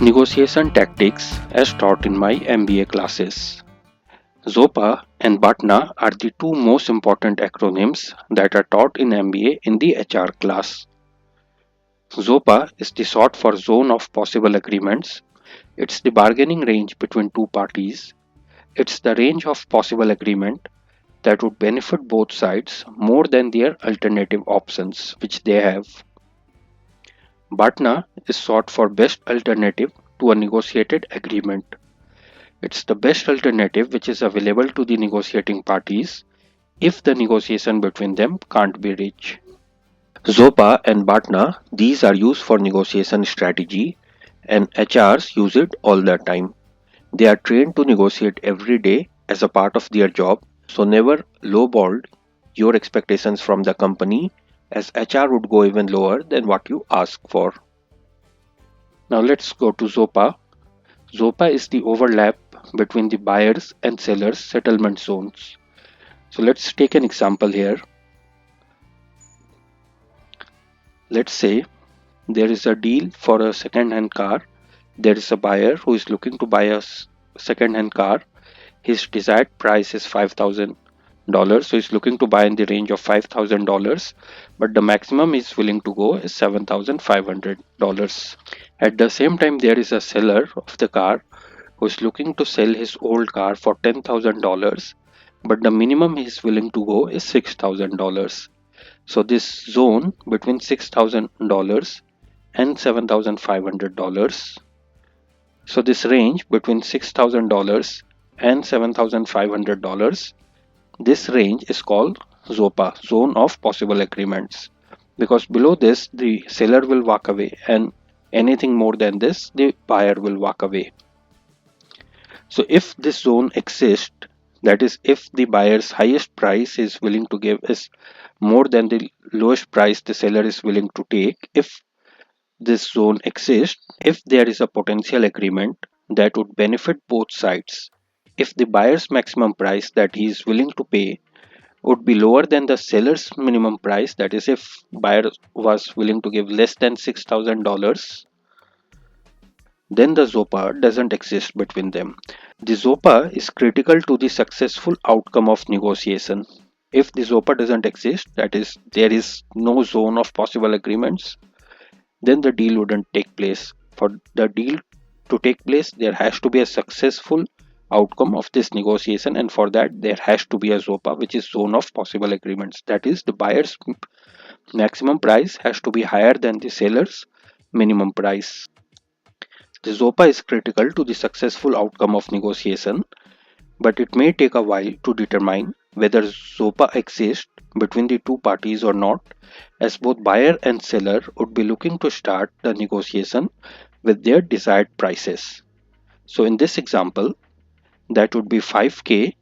Negotiation tactics as taught in my MBA classes. ZOPA and BAFNA are the two most important acronyms that are taught in MBA in the HR class. ZOPA is the short for Zone of Possible Agreements. It's the bargaining range between two parties. It's the range of possible agreement that would benefit both sides more than their alternative options which they have. BAFNA is short for Best Alternative to a Negotiated Agreement. It's the best alternative which is available to the negotiating parties if the negotiation between them can't be reached. ZOPA and BAFNA, these are used for negotiation strategy and HRs use it all the time. They are trained to negotiate every day as a part of their job, so never lowball your expectations from the company as HR would go even lower than what you ask for. Now let's go to ZOPA. ZOPA is the overlap between the buyers and sellers settlement zones. So let's take an example here. Let's say there is a deal for a second-hand car. There is a buyer who is looking to buy a second-hand car. His desired price is $5,000. So he's looking to buy in the range of $5,000, but the maximum he's willing to go is $7,500. At the same time, there is a seller of the car who is looking to sell his old car for $10,000, but the minimum he is willing to go is $6,000. So this zone between $6,000 and $7,500. So this range between $6,000 and $7,500, this range is called ZOPA, Zone of Possible Agreements, because below this the seller will walk away and anything more than this the buyer will walk away. So if this zone exists, that is if the buyer's highest price is willing to give is more than the lowest price the seller is willing to take, if this zone exists, if there is a potential agreement that would benefit both sides, if the buyer's maximum price that he is willing to pay would be lower than the seller's minimum price, that is if buyer was willing to give less than $6,000, then the ZOPA doesn't exist between them. The ZOPA is critical to the successful outcome of negotiation. If the ZOPA doesn't exist, that is there is no zone of possible agreements, then the deal wouldn't take place. For the deal to take place, there has to be a successful outcome of this negotiation, and for that there has to be a ZOPA, which is zone of possible agreements. That is the buyer's maximum price has to be higher than the seller's minimum price. The ZOPA is critical to the successful outcome of negotiation, but it may take a while to determine whether ZOPA exists between the two parties or not, as both buyer and seller would be looking to start the negotiation with their desired prices. So in this example, that would be 5K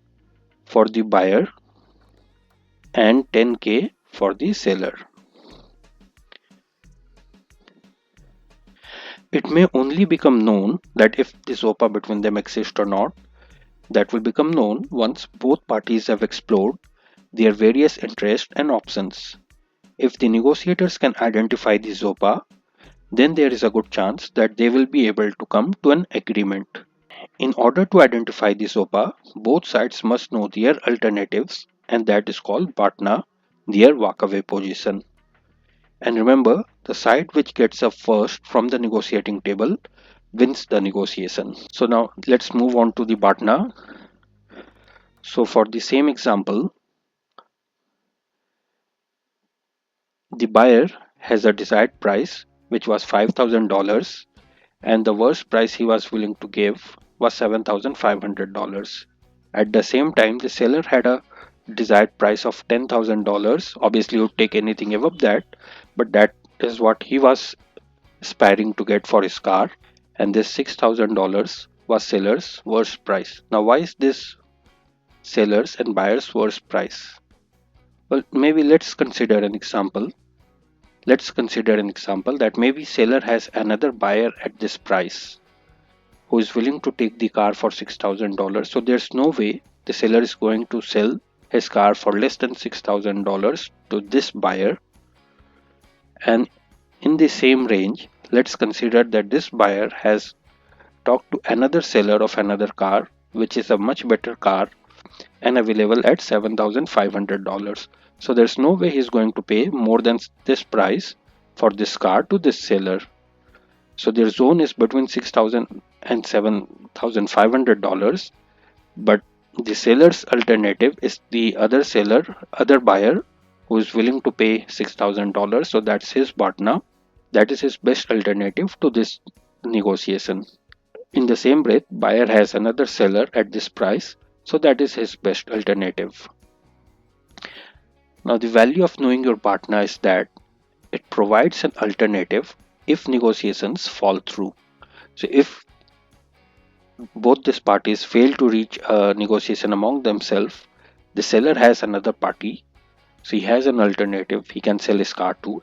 for the buyer and 10K for the seller. It may only become known that if the ZOPA between them exists or not. That will become known once both parties have explored their various interests and options. If the negotiators can identify the ZOPA, then there is a good chance that they will be able to come to an agreement. In order to identify the ZOPA, both sides must know their alternatives, and that is called BAFNA, their walkaway position. And remember, the side which gets up first from the negotiating table wins the negotiation. So now let's move on to the BAFNA. So for the same example, the buyer has a desired price which was $5,000 and the worst price he was willing to give was $7,500. At the same time, the seller had a desired price of $10,000. Obviously, he would take anything above that, but that is what he was aspiring to get for his car, and this $6,000 was seller's worst price. Now, why is this seller's and buyer's worst price? Well, maybe let's consider an example. Let's consider an example that maybe seller has another buyer at this price who is willing to take the car for $6,000. So there's no way the seller is going to sell his car for less than $6,000 to this buyer. And in the same range, let's consider that this buyer has talk to another seller of another car, which is a much better car and available at $7,500. So there's no way he's going to pay more than this price for this car to this seller. So their zone is between $6,000 and $7,500, but the seller's alternative is the other buyer who is willing to pay $6,000. So that's his BATNA. That is his best alternative to this negotiation. In the same breath, buyer has another seller at this price, so that is his best alternative. Now the value of knowing your BATNA is that it provides an alternative if negotiations fall through. So if both these parties fail to reach a negotiation among themselves, the seller has another party, so he has an alternative he can sell his car to,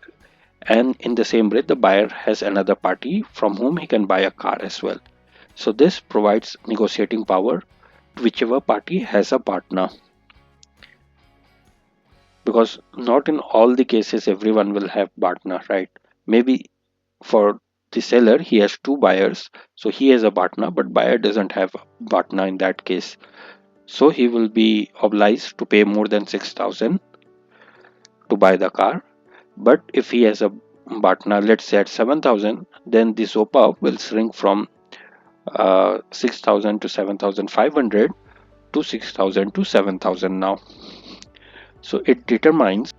and in the same breath the buyer has another party from whom he can buy a car as well. So this provides negotiating power to whichever party has a partner, because not in all the cases everyone will have partner, right? Maybe for the seller he has two buyers, so he has a partner but buyer doesn't have a partner in that case, so he will be obliged to pay more than 6,000 to buy the car. But if he has a partner, let's say at 7,000, then the ZOPA will shrink from 6,000 to 7,500 to 6,000 to 7,000 now. So it determines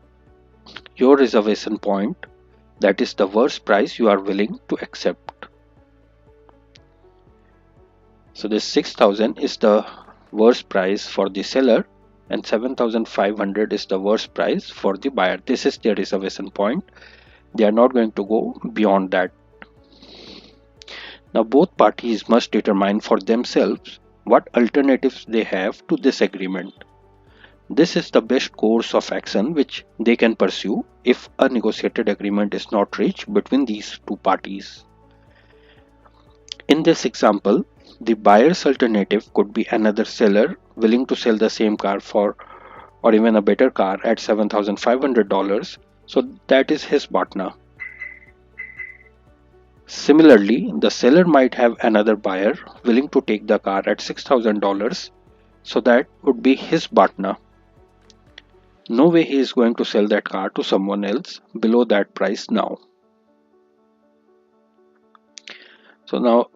your reservation point, that is the worst price you are willing to accept. So this 6,000 is the worst price for the seller and 7,500 is the worst price for the buyer. This is their reservation point. They are not going to go beyond that. Now both parties must determine for themselves what alternatives they have to this agreement. This is the best course of action which they can pursue if a negotiated agreement is not reached between these two parties. In this example, the buyer's alternative could be another seller willing to sell the same car for, or even a better car at $7,500. So that is his partner. Similarly, the seller might have another buyer willing to take the car at $6,000. So that would be his partner. No way he is going to sell that car to someone else below that price now. So now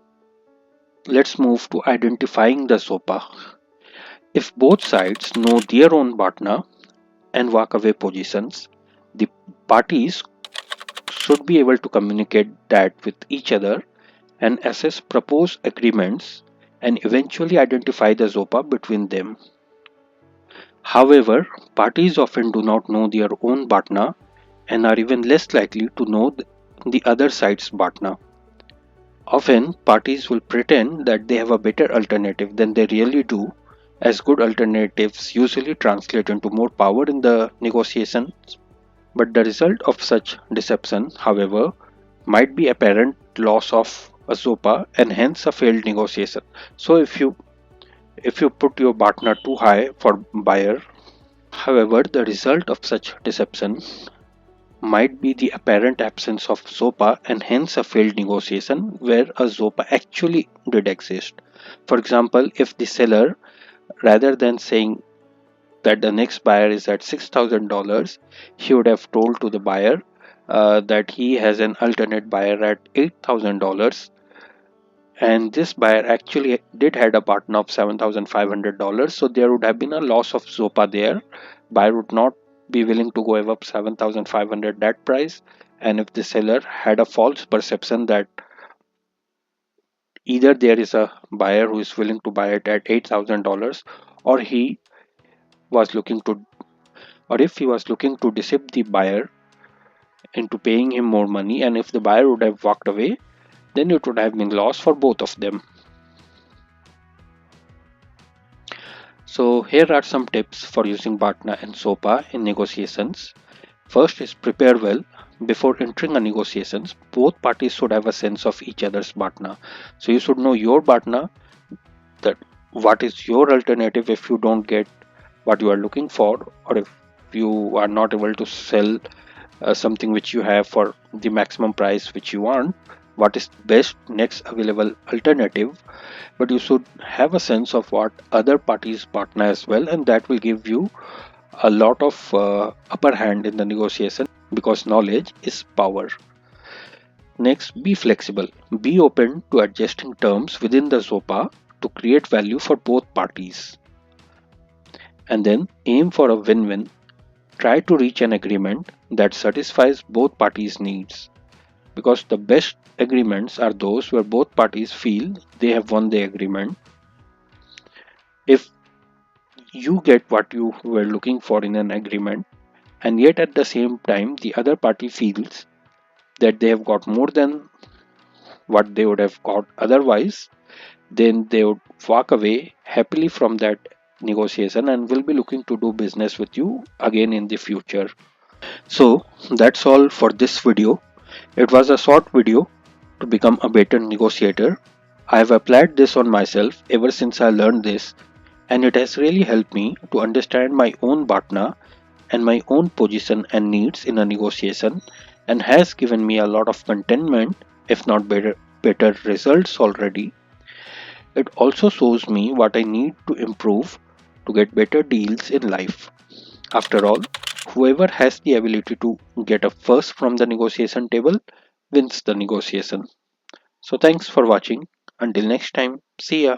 let's move to identifying the ZOPA. If both sides know their own partner and walkaway positions, the parties should be able to communicate that with each other and assess proposed agreements and eventually identify the ZOPA between them. However, parties often do not know their own partner and are even less likely to know the other side's partner. Often, parties will pretend that they have a better alternative than they really do, as good alternatives usually translate into more power in the negotiations. But the result of such deception, however, might be apparent loss of a ZOPA and hence a failed negotiation. So if you put your partner too high for buyer, however, the result of such deception might be the apparent absence of ZOPA and hence a failed negotiation where a ZOPA actually did exist. For example, if the seller, rather than saying that the next buyer is at $6,000, he would have told to the buyer that he has an alternate buyer at $8,000, and this buyer actually did had a partner of $7,500, so there would have been a loss of ZOPA there. Buyer would not be willing to go above 7,500 that price, and if the seller had a false perception that either there is a buyer who is willing to buy it at $8,000 or he was looking to, or if he was looking to deceive the buyer into paying him more money, and if the buyer would have walked away, then it would have been loss for both of them. So here are some tips for using BATNA and ZOPA in negotiations. First is prepare well. Before entering a negotiations, both parties should have a sense of each other's BATNA. So you should know your BATNA, that what is your alternative if you don't get what you are looking for, or if you are not able to sell something which you have for the maximum price which you want, what is the best next available alternative, but you should have a sense of what other parties partner as well, and that will give you a lot of upper hand in the negotiation, because knowledge is power. Next, be flexible. Be open to adjusting terms within the ZOPA to create value for both parties. And then aim for a win-win. Try to reach an agreement that satisfies both parties' needs, because the best agreements are those where both parties feel they have won the agreement. If you get what you were looking for in an agreement, and yet at the same time the other party feels that they have got more than what they would have got otherwise, then they would walk away happily from that negotiation and will be looking to do business with you again in the future. So that's all for this video. It was a short video to become a better negotiator. I have applied this on myself ever since I learned this, and it has really helped me to understand my own BAFNA and my own position and needs in a negotiation, and has given me a lot of contentment, if not better results already. It also shows me what I need to improve to get better deals in life. After all, whoever has the ability to get a first from the negotiation table wins the negotiation. So thanks for watching. Until next time, see ya.